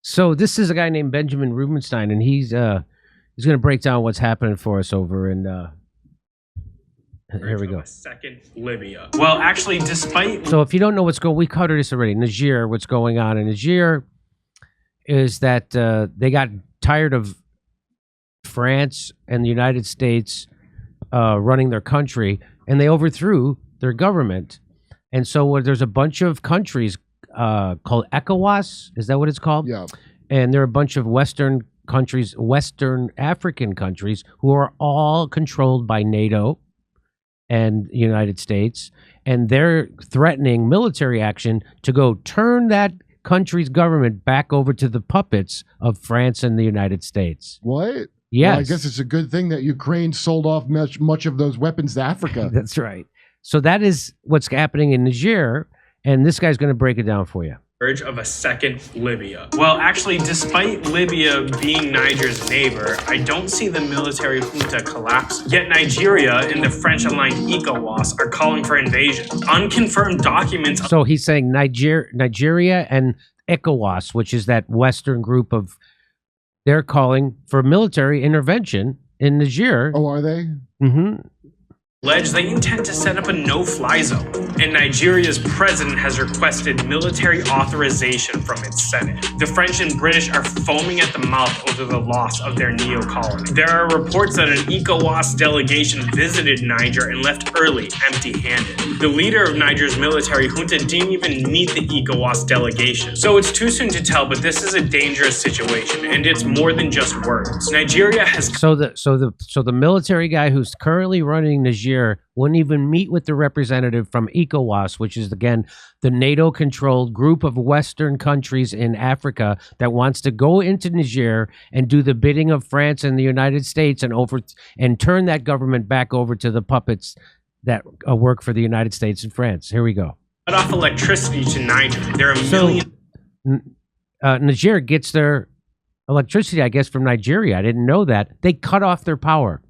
So this is a guy named Benjamin Rubenstein, and he's going to break down what's happening for us over in. Here we go. Second, Libya. Well, actually, despite. So if you don't know what's going, we covered this already. Niger, what's going on in Niger is that they got tired of France and the United States running their country, and they overthrew their government. And so there's a bunch of countries called ECOWAS. Is that what it's called? Yeah. And there are a bunch of Western countries, Western African countries, who are all controlled by NATO and the United States. And they're threatening military action to go turn that country's government back over to the puppets of France and the United States. What? Yes. Well, I guess it's a good thing that Ukraine sold off much of those weapons to Africa. That's right. So that is what's happening in Niger, and this guy's going to break it down for you. Of a second Libya. Well, actually, despite Libya being Niger's neighbor, I don't see the military junta collapse. Yet Nigeria and the French-aligned ECOWAS are calling for invasion. Unconfirmed documents. So he's saying Nigeria and ECOWAS, which is that Western group of, they're calling for military intervention in Niger. Oh, are they? Mm-hmm. Allege they intend to set up a no-fly zone, and Nigeria's president has requested military authorization from its Senate. The French and British are foaming at the mouth over the loss of their neo-colony. There are reports that an ECOWAS delegation visited Niger and left early, empty-handed. The leader of Niger's military junta didn't even meet the ECOWAS delegation. So it's too soon to tell, but this is a dangerous situation, and it's more than just words. Nigeria has... So the military guy who's currently running Niger wouldn't even meet with the representative from ECOWAS, which is, again, the NATO-controlled group of Western countries in Africa that wants to go into Niger and do the bidding of France and the United States and turn that government back over to the puppets that work for the United States and France. Here we go. Cut off electricity to Niger. There are millions. Niger gets their electricity, I guess, from Nigeria. I didn't know that. They cut off their power.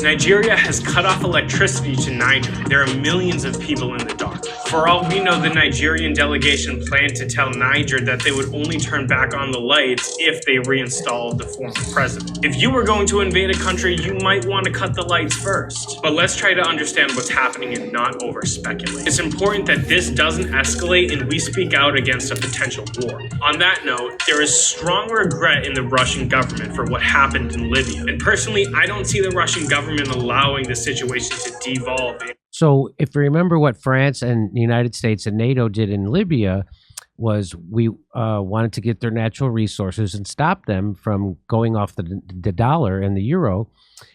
Nigeria has cut off electricity to Niger. There are millions of people in the dark. For all we know, the Nigerian delegation planned to tell Niger that they would only turn back on the lights if they reinstalled the former president. If you were going to invade a country, you might want to cut the lights first. But let's try to understand what's happening and not over-speculate. It's important that this doesn't escalate and we speak out against a potential war. On that note, there is strong regret in the Russian government for what happened in Libya. And personally, I don't see the Russian government allowing the situation to devolve. So if you remember what France and the United States and NATO did in Libya was we wanted to get their natural resources and stop them from going off the dollar and the euro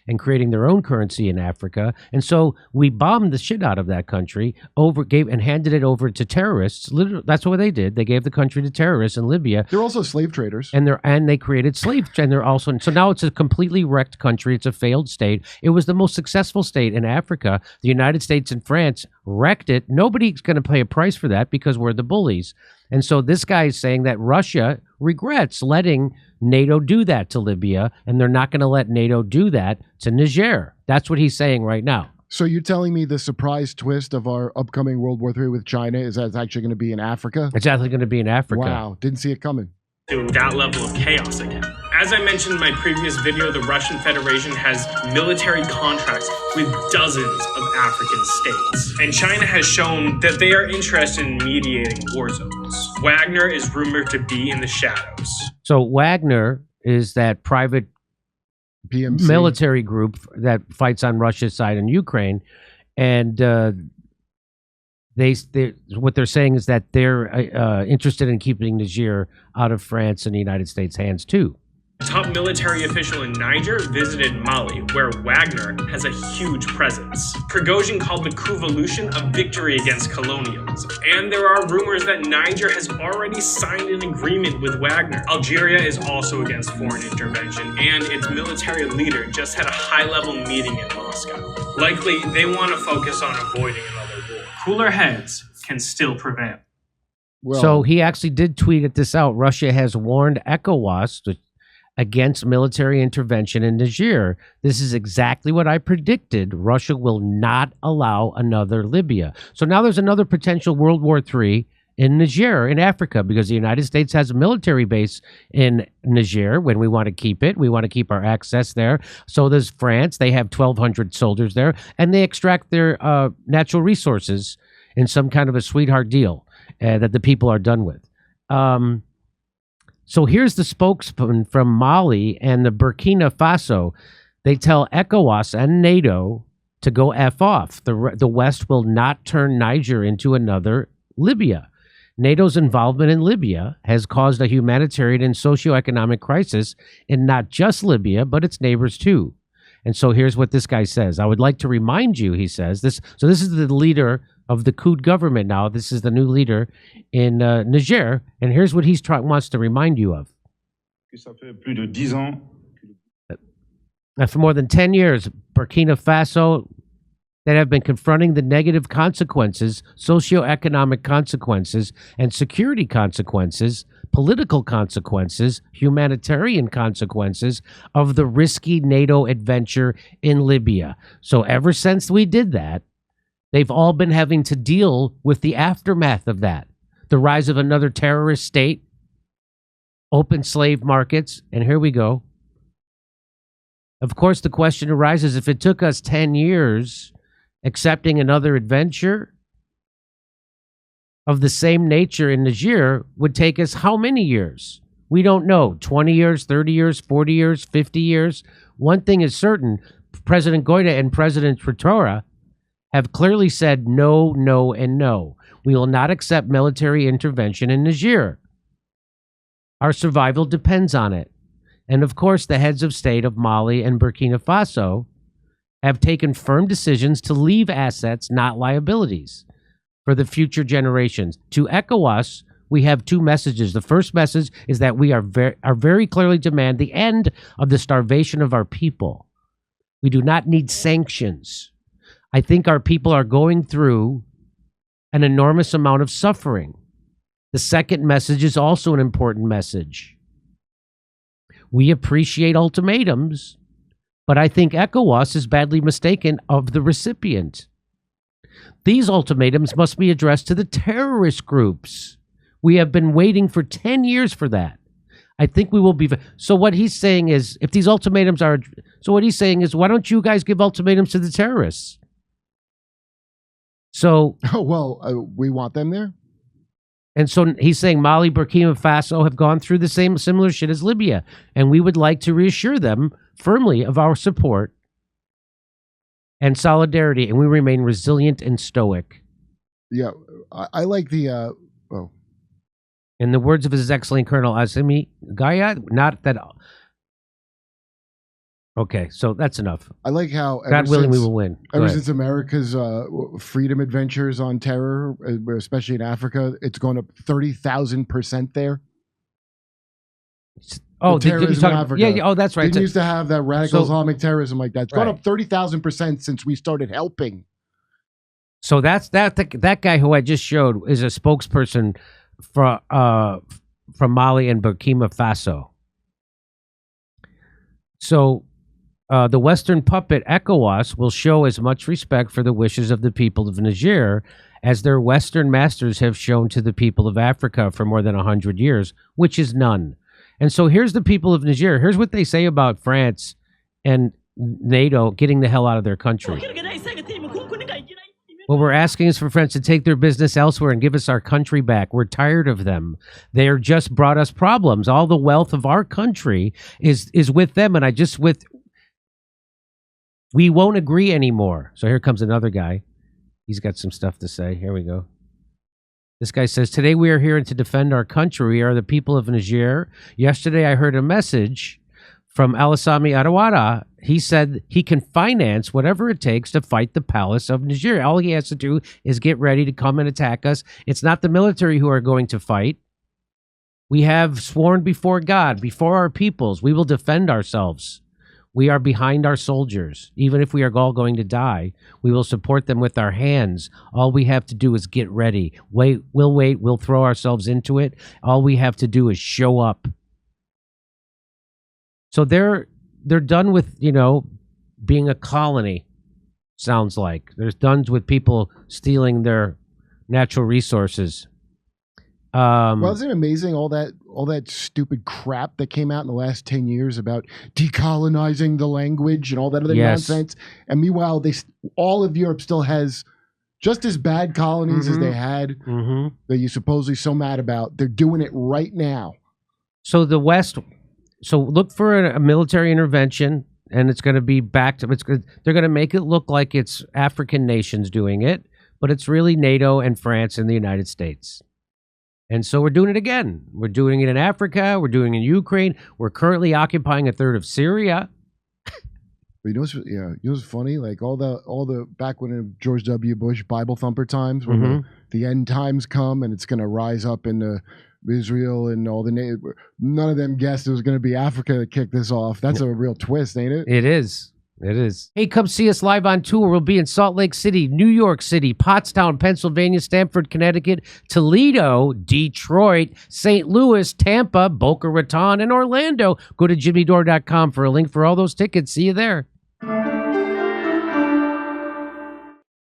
and creating their own currency in Africa. And so we bombed the shit out of that country, handed it over to terrorists. Literally, that's what they did. They gave the country to terrorists in Libya. They're also slave traders. And they created slaves. And they're also, so now it's a completely wrecked country. It's a failed state. It was the most successful state in Africa. The United States and France wrecked it. Nobody's going to pay a price for that because we're the bullies. And so this guy is saying that Russia regrets letting NATO do that to Libya, and they're not going to let NATO do that to Niger. That's what he's saying right now. So you're telling me the surprise twist of our upcoming World War III with China is that it's actually going to be in Africa? It's actually going to be in Africa. Wow, didn't see it coming. To that level of chaos again. As I mentioned in my previous video, the Russian Federation has military contracts with dozens of African states. And China has shown that they are interested in mediating war zones. Wagner is rumored to be in the shadows. So Wagner is that private PMC military group that fights on Russia's side in Ukraine. And what they're saying is that they're interested in keeping Niger out of France and the United States' hands too. A top military official in Niger visited Mali, where Wagner has a huge presence. Prigozhin called the coup-volution a victory against colonialism. And there are rumors that Niger has already signed an agreement with Wagner. Algeria is also against foreign intervention, and its military leader just had a high-level meeting in Moscow. Likely, they want to focus on avoiding another war. Cooler heads can still prevail. Well, so he actually did tweet this out. Russia has warned ECOWAS against military intervention in Niger. This is exactly what I predicted. Russia will not allow another Libya. So now there's another potential World War III in Niger, in Africa, because the United States has a military base in Niger when we want to keep it. We want to keep our access there. So does France. They have 1,200 soldiers there, and they extract their natural resources in some kind of a sweetheart deal that the people are done with. So here's the spokesman from Mali and the Burkina Faso. They tell ECOWAS and NATO to go F off. The West will not turn Niger into another Libya. NATO's involvement in Libya has caused a humanitarian and socioeconomic crisis in not just Libya, but its neighbors too. And so here's what this guy says. I would like to remind you, he says, this is the leader of the coup government now. This is the new leader in Niger. And here's what he wants to remind you of. For more than 10 years, Burkina Faso, that have been confronting the negative consequences, socioeconomic consequences, and security consequences, political consequences, humanitarian consequences of the risky NATO adventure in Libya. So ever since we did that, they've all been having to deal with the aftermath of that. The rise of another terrorist state, open slave markets, and here we go. Of course, the question arises, if it took us 10 years accepting another adventure of the same nature in Niger, would take us how many years? We don't know. 20 years, 30 years, 40 years, 50 years. One thing is certain, President Goita and President Traore have clearly said no, no, and no. We will not accept military intervention in Niger. Our survival depends on it. And of course, the heads of state of Mali and Burkina Faso have taken firm decisions to leave assets, not liabilities, for the future generations. To ECOWAS, we have two messages. The first message is that we are very clearly demand the end of the starvation of our people. We do not need sanctions. I think our people are going through an enormous amount of suffering. The second message is also an important message. We appreciate ultimatums, but I think ECOWAS is badly mistaken of the recipient. These ultimatums must be addressed to the terrorist groups. We have been waiting for 10 years for that. I think we will be. So what he's saying is, if these ultimatums are, so what he's saying is, why don't you guys give ultimatums to the terrorists? So, we want them there. And so he's saying Mali, Burkina Faso have gone through the similar shit as Libya, and we would like to reassure them firmly of our support and solidarity, and we remain resilient and stoic. Yeah, I like the. In the words of His Excellency Colonel Assimi Gaya, not that. Okay, so that's enough. I like how God willing, we will win. Ever since America's freedom adventures on terror, especially in Africa, it's gone up 30,000% there. Oh, terrorism in Africa. Yeah, oh, that's right. Didn't used to have that radical Islamic terrorism like that. It's gone up 30,000% since we started helping. So that's that guy who I just showed is a spokesperson from Mali and Burkina Faso. So the Western puppet ECOWAS will show as much respect for the wishes of the people of Niger as their Western masters have shown to the people of Africa for more than 100 years, which is none. And so here's the people of Niger. Here's what they say about France and NATO getting the hell out of their country. What we're asking is for France to take their business elsewhere and give us our country back. We're tired of them. They are just brought us problems. All the wealth of our country is with them, and we won't agree anymore. So here comes another guy. He's got some stuff to say. Here we go. This guy says, today we are here to defend our country. We are the people of Niger. Yesterday I heard a message from Alassane Ouattara. He said he can finance whatever it takes to fight the palace of Niger. All he has to do is get ready to come and attack us. It's not the military who are going to fight. We have sworn before God, before our peoples, we will defend ourselves. We are behind our soldiers. Even if we are all going to die, we will support them with our hands. All we have to do is get ready. Wait, we'll throw ourselves into it. All we have to do is show up. So they're done with, being a colony, sounds like. They're done with people stealing their natural resources. Well, isn't it amazing all that stupid crap that came out in the last 10 years about decolonizing the language and all that other nonsense? And meanwhile, all of Europe still has just as bad colonies as they had that you're supposedly so mad about. They're doing it right now. So the West, look for a military intervention, and it's going to be back to they're going to make it look like it's African nations doing it, but it's really NATO and France and the United States. And so we're doing it again. We're doing it in Africa. We're doing it in Ukraine. We're currently occupying a third of Syria. But you know what's funny? Like all the back when George W. Bush Bible thumper times, when the end times come and it's going to rise up into Israel and all none of them guessed it was going to be Africa that kicked this off. That's a real twist, ain't it? It is. It is. Hey, come see us live on tour. We'll be in Salt Lake City, New York City, Pottstown, Pennsylvania, Stamford, Connecticut, Toledo, Detroit, St. Louis, Tampa, Boca Raton, and Orlando. Go to jimmydore.com for a link for all those tickets. See you there.